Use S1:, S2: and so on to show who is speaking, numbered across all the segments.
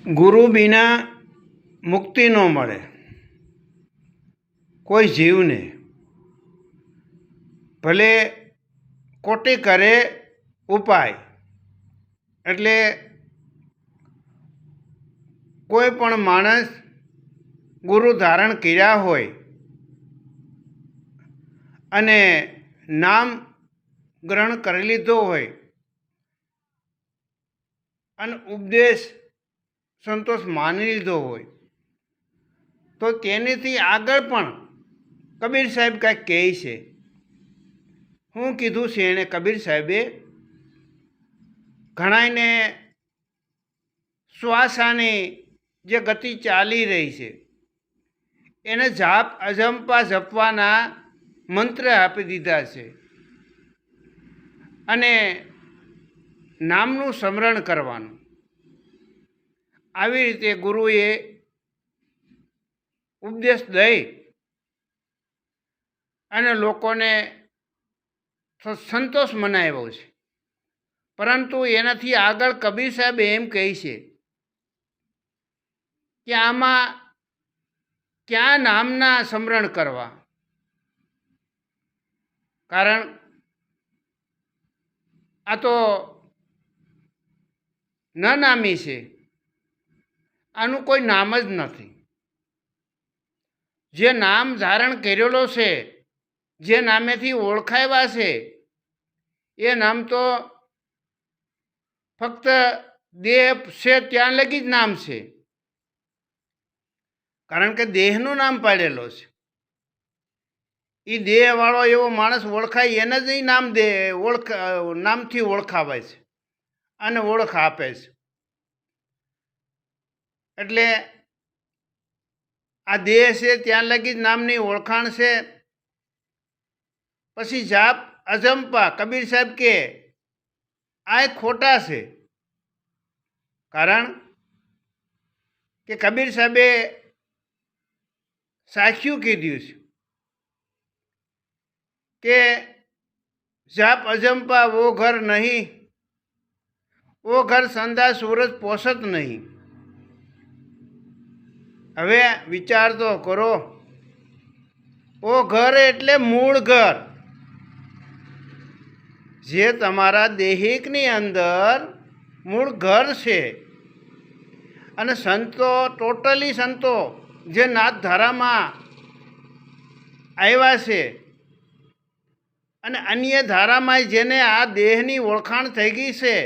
S1: ગુરુ વિના મુક્તિ ન મળે કોઈ જીવને, ભલે કોટી કરે ઉપાય. એટલે કોઈ પણ માણસ ગુરુ ધારણ કર્યા હોય અને નામ ગ્રહણ કરી લીધો હોય અને ઉપદેશ સંતોષ માની લીધો હોય તો તેનાથી આગળ પણ કબીર સાહેબ કાંઈક કહે છે. શું કીધું છે એણે કબીર સાહેબે? ઘણાને શ્વાસાની જે ગતિ ચાલી રહી છે એને જાપ અજંપા જપવાના મંત્ર આપી દીધા છે અને નામનું સ્મરણ કરવાનું. આવી રીતે ગુરુએ ઉપદેશ દઈ અને લોકોને સંતોષ મનાવ્યો છે. પરંતુ એનાથી આગળ કબીર સાહેબ એમ કહે છે કે આમાં ક્યાં નામના સ્મરણ કરવા? કારણ આ તો ન નામી છે, આનું કોઈ નામ જ નથી. જે નામ ધારણ કરેલો છે, જે નામેથી ઓળખાવ્યા છે, એ નામ તો ફક્ત દેહ છે ત્યાં લગી જ નામ છે. કારણ કે દેહનું નામ પાડેલો છે. એ દેહવાળો એવો માણસ ઓળખાય એને જ નામ નામથી ઓળખાવે છે અને ઓળખ આપે છે. એટલે આ દેહ છે ત્યાં લગી જ નામની ઓળખાણ છે. પછી જાપ અજંપા કબીર સાહેબ કે આ ખોટા છે. કારણ કે કબીર સાહેબે સાખ્યું કીધું છે કે જાપ અજંપા વો ઘર નહીં, વો ઘર સંધા સૂરજ પોષત નહીં. હવે વિચાર તો કરો, ઓ ઘર એટલે મૂળ ઘર, જે તમારા દેહિકની અંદર મૂળ ઘર છે. અને સંતો ટોટલી સંતો જે નાથધારામાં આવ્યા છે અને અન્ય ધારામાં જેને આ દેહની ઓળખાણ થઈ ગઈ છે,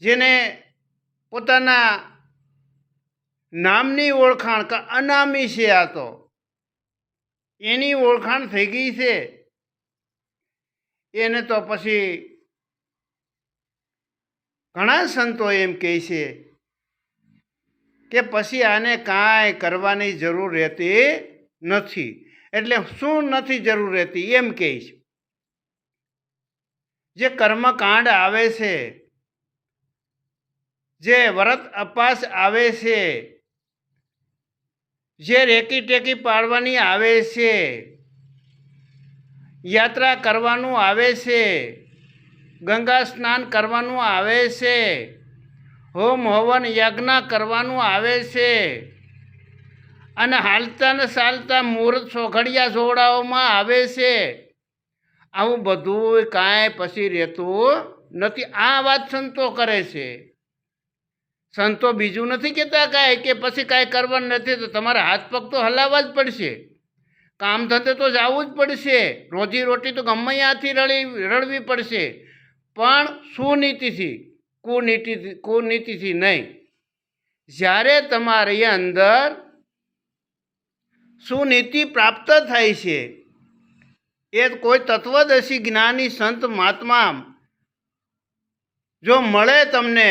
S1: જેને પોતાના નામની ઓળખાણ કે અનામી છે, આ તો એની ઓળખાણ થઈ ગઈ છે, એને તો પછી ઘણા સંતો એમ કહે છે કે પછી આને કાંઈ કરવાની જરૂર રહેતી નથી. એટલે શું નથી જરૂર રહેતી એમ કહે છે? જે કર્મકાંડ આવે છે, જે વ્રત અપાસ આવે છે, જે રેકી ટેકી પાડવાની આવે છે, યાત્રા કરવાનું આવે છે, ગંગા સ્નાન કરવાનું આવે છે, હોમ હવન યજ્ઞ કરવાનું આવે છે, અને હાલતા ને ચાલતા મુહૂર્ત સોઘડિયા જોડાઓમાં આવે છે. આવું બધું કાંઈ પછી રહેતું નથી. આ વાત સંતો કરે છે. સંતો બીજું નથી કહેતા કાંઈ કે પછી કાંઈ કરવાનું નથી તો તમારા હાથ પગ તો હલાવવા જ પડશે, કામ ધંધે તો જવું જ પડશે, રોજી રોટી તો ગમે ત્યાંથી રળવી પડશે, પણ સુનીતિથી, કુનીતિથી નહીં. જ્યારે તમારી અંદર સુનીતિ પ્રાપ્ત થાય છે, એ કોઈ તત્વદર્શી જ્ઞાની સંત મહાત્મા જો મળે તમને,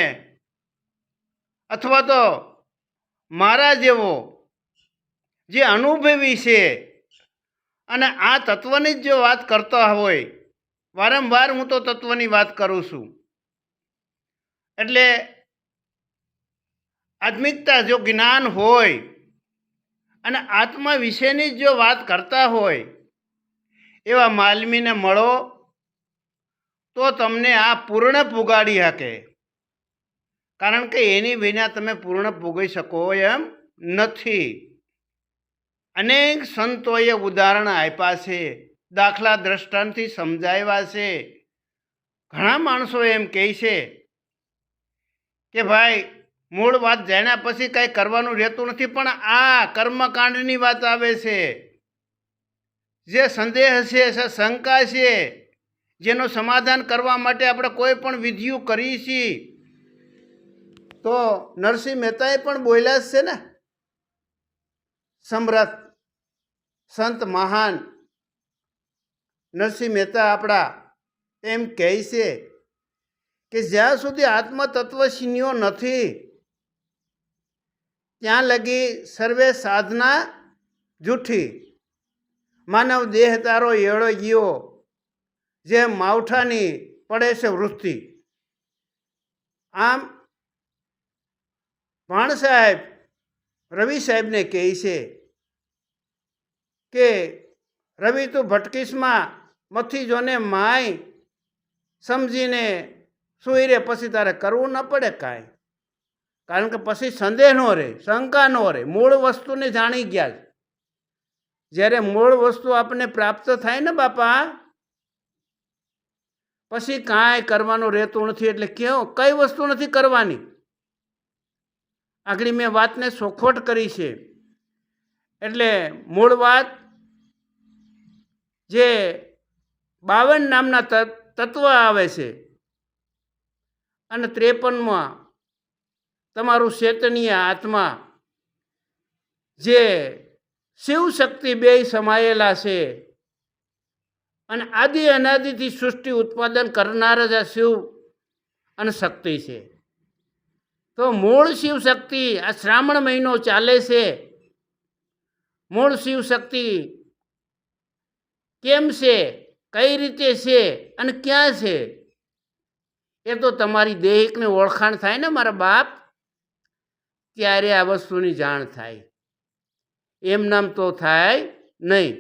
S1: અથવા તો મારા જેવો જે અનુભવી છે અને આ તત્વની જ જો વાત કરતા હોય, વારંવાર હું તો તત્વની વાત કરું છું, એટલે આત્મિકતા જો જ્ઞાન હોય અને આત્મા વિશેની જો વાત કરતા હોય એવા માલમીને મળો તો તમને આ પૂર્ણ પુગાડી શકે. કારણ કે એની વિના તમે પૂર્ણ ભોગવી શકો એમ નથી. અનેક સંતોએ ઉદાહરણ આપ્યા છે, દાખલા દ્રષ્ટાંતથી સમજાવ્યા છે. ઘણા માણસો એમ કહે છે કે ભાઈ મૂળ વાત જાણ્યા પછી કાંઈ કરવાનું રહેતું નથી, પણ આ કર્મકાંડની વાત આવે છે. જે સંદેહ છે, શંકા છે, જેનું સમાધાન કરવા માટે આપણે કોઈ પણ વિધિઓ કરીએ છીએ, તો નરસિંહ મહેતાએ પણ બોલ્યા જ છે ને. સમર્થ સંત મહાન નરસિંહ મહેતા આપણા એમ કહે છે કે જ્યાં સુધી આત્મતત્વ છીન્યો નથી ત્યાં લગી સર્વે સાધના જૂઠી. માનવ દેહ તારો એળો ગયો, જે માવઠાની પડે છે વૃષ્ટિ. આમ ભાણ સાહેબ રવિ સાહેબને કહે છે કે રવિ તું ભટકીશમાં મથી જોને માય સમજીને સુઈ રે, પછી તારે કરવું ન પડે કાંઈ. કારણ કે પછી સંદેહ ન રહે, શંકા ન રહે, મૂળ વસ્તુને જાણી ગયા. જ્યારે મૂળ વસ્તુ આપણને પ્રાપ્ત થાય ને બાપા, પછી કાંઈ કરવાનું રહેતું નથી. એટલે કેવું, કઈ વસ્તુ નથી કરવાની. આગળ મેં વાતને ચોખવટ કરી છે. એટલે મૂળ વાત જે 52 નામના તત્વ આવે છે અને 53માં તમારું ચેતનીય આત્મા, જે શિવ શક્તિ બે સમાયેલા છે. અને આદિ અનાદિથી સૃષ્ટિ ઉત્પાદન કરનાર જ આ શિવ અને શક્તિ છે. તો મૂળ શિવ શક્તિ, આ શ્રાવણ મહિનો ચાલે છે, મૂળ શિવ શક્તિ કેમ છે, કઈ રીતે છે અને ક્યાં છે, એ તો તમારી દેહિકની ઓળખાણ થાય ને મારા બાપ, ત્યારે આ વસ્તુની જાણ થાય. એમ નામ તો થાય નહીં.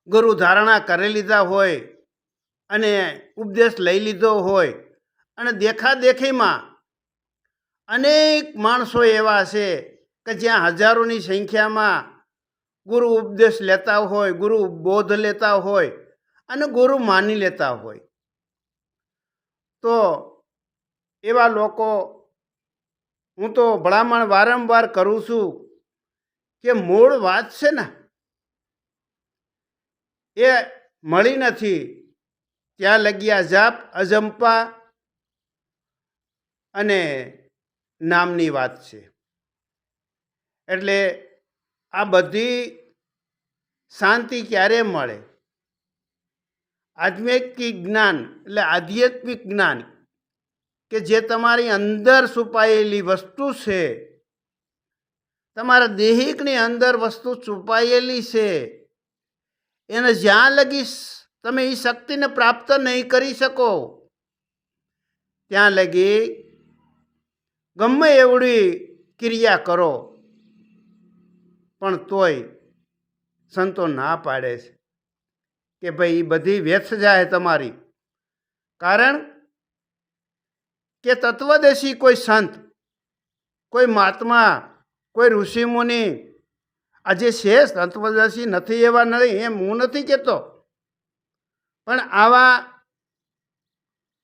S1: ગુરુ ધારણા કરી લીધા હોય અને ઉપદેશ લઈ લીધો હોય અને દેખાદેખીમાં અનેક માણસો એવા છે કે જ્યાં હજારોની સંખ્યામાં ગુરુ ઉપદેશ લેતા હોય, ગુરુ બોધ લેતા હોય અને ગુરુ માની લેતા હોય. તો એવા લોકો હું તો ભલામણ વારંવાર કરું છું કે મૂળ વાત છે ને એ મળી નથી ત્યાં લગ્યા જાપ અજંપા અને નામની વાત છે. એટલે આ બધી શાંતિ ક્યારે મળે? આધ્યાત્મિક જ્ઞાન એટલે આધ્યાત્મિક જ્ઞાન કે જે તમારી અંદર છુપાયેલી વસ્તુ છે, તમારા દેહિકની અંદર વસ્તુ છુપાયેલી છે, એને જ્યાં લગી તમે એ શક્તિને પ્રાપ્ત નહીં કરી શકો ત્યાં લગી ગમે એવડી ક્રિયા કરો પણ તોય સંતો ના પાડે છે કે ભાઈ એ બધી વ્યર્થ જાય તમારી. કારણ કે તત્વદર્શી કોઈ સંત, કોઈ મહાત્મા, કોઈ ઋષિમુનિ આજે છે, તત્વદર્શી નથી એવા નહીં, એમ હું નથી કહેતો, પણ આવા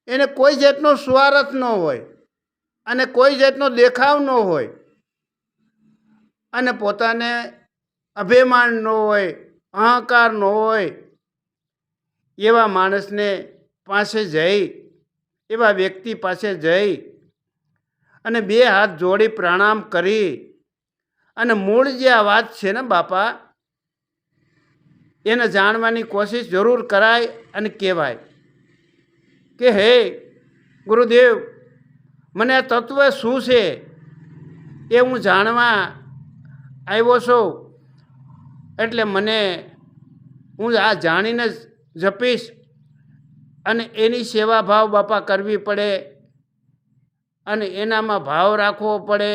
S1: એને કોઈ જાતનો સ્વાર્થ ન હોય અને કોઈ જાતનો દેખાવ ન હોય અને પોતાને અભિમાન ન હોય, અહંકાર ન હોય, એવા માણસને પાસે જઈ, એવા વ્યક્તિ પાસે જઈ અને 2 હાથ જોડી પ્રણામ કરી અને મૂળ જે આ વાત છે ને બાપા, એને જાણવાની કોશિશ જરૂર કરાય અને કહેવાય કે હે ગુરુદેવ, મને આ તત્વ શું છે એ હું જાણવા આવ્યો છું. એટલે હું આ જાણીને જપીશ અને એની સેવા ભાવ બાપા કરવી પડે અને એનામાં ભાવ રાખવો પડે,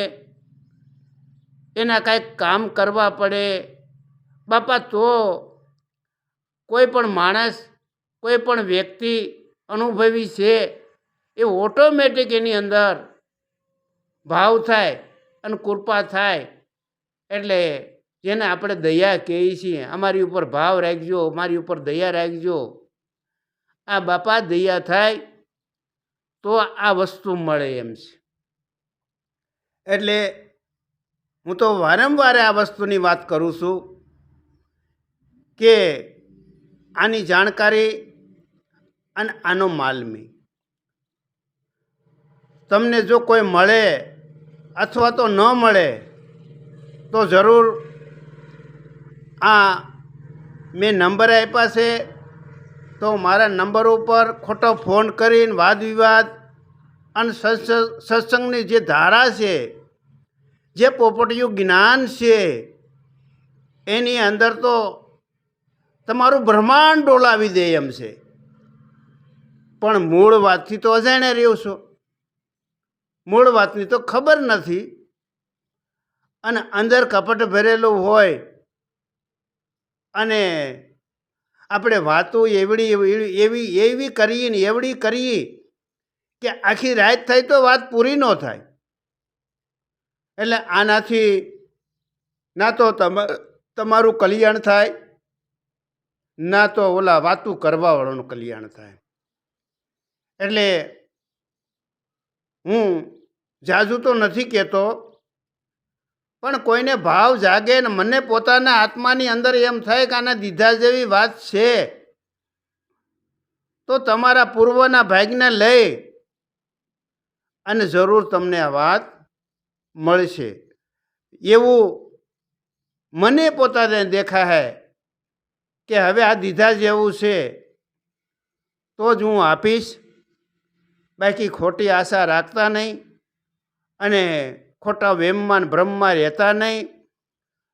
S1: એના કાંઈક કામ કરવા પડે બાપા. તો કોઈ પણ માણસ, કોઈ પણ વ્યક્તિ અનુભવી છે એ ઓટોમેટિક એની અંદર ભાવ થાય અને કૃપા થાય એટલે જેને આપણે દયા કહીએ છીએ, અમારી ઉપર ભાવ રાખજો, અમારી ઉપર દયા રાખજો, આ બાપા દયા થાય તો આ વસ્તુ મળે એમ છે. એટલે હું તો વારંવાર આ વસ્તુની વાત કરું છું કે આની જાણકારી અને આનો માલમી તમને જો કોઈ મળે અથવા તો ન મળે તો જરૂર આ મેં નંબર આપ્યા છે તો મારા નંબર ઉપર ખોટો ફોન કરીને વાદ વિવાદ અને સત્સંગની જે ધારા છે, જે પોપટિયું જ્ઞાન છે, એની અંદર તો તમારું બ્રહ્માંડ ડોલાવી દે એમ છે. પણ મૂળ વાતથી તો અજાણ્યા રહ્યો છો, મૂળ વાતની તો ખબર નથી અને અંદર કપટ ભરેલું હોય અને આપણે વાતો એવી કરીએ ને એવડી કરીએ કે આખી રાત થાય તો વાત પૂરી ન થાય. એટલે આનાથી ના તો તમારું કલ્યાણ થાય, ના તો ઓલા વાતું કરવાવાળાનું કલ્યાણ થાય. એટલે હું જાજુ તો નથી કહેતો, પણ કોઈને ભાવ જાગે ને મને પોતાના આત્માની અંદર એમ થાય કે આના દીધા જેવી વાત છે તો તમારા પૂર્વના ભાગને લઈ અને જરૂર તમને આ વાત મળશે. એવું મને પોતાને દેખાય કે હવે આ દીધા જેવું છે તો જ હું આપીશ, બાકી ખોટી આશા રાખતા નહીં અને ખોટા વેમમાં ભ્રમમાં રહેતા નહીં.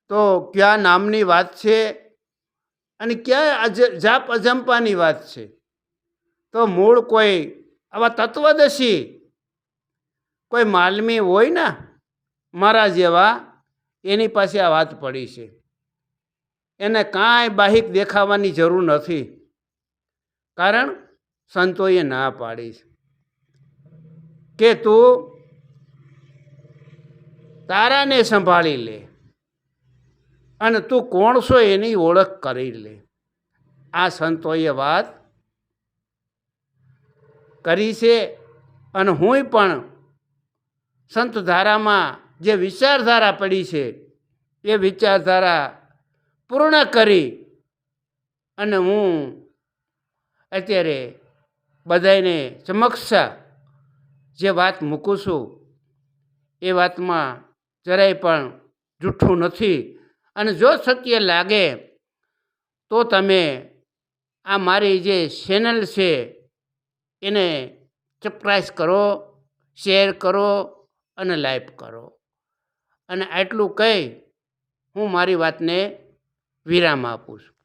S1: તો ક્યાં નામની વાત છે અને ક્યાં જાપ અજંપાની વાત છે. તો મૂળ કોઈ આવા તત્વદર્શી કોઈ માલમી હોય ને મારા જેવા, એની પાસે આ વાત પડી છે. એને કાંઈ બાહિક દેખાવાની જરૂર નથી, કારણ સંતોએ ના પાડી છે કે તું તારાને સંભાળી લે અને તું કોણ છો એની ઓળખ કરી લે. આ સંતોએ વાત કરી છે અને હું પણ સંત ધારામાં જે વિચારધારા પડી છે એ વિચારધારા પૂર્ણ કરી અને હું અત્યારે બધાને સમક્ષ જે વાત મૂકું છું એ વાતમાં જરાય પણ જૂઠું નથી. અને જો સત્ય લાગે તો તમે આ મારી જે ચેનલ છે એને સબસ્ક્રાઇબ કરો, શેર કરો અને લાઈક કરો. અને આટલું કહી હું મારી વાતને વિરામ આપું છું.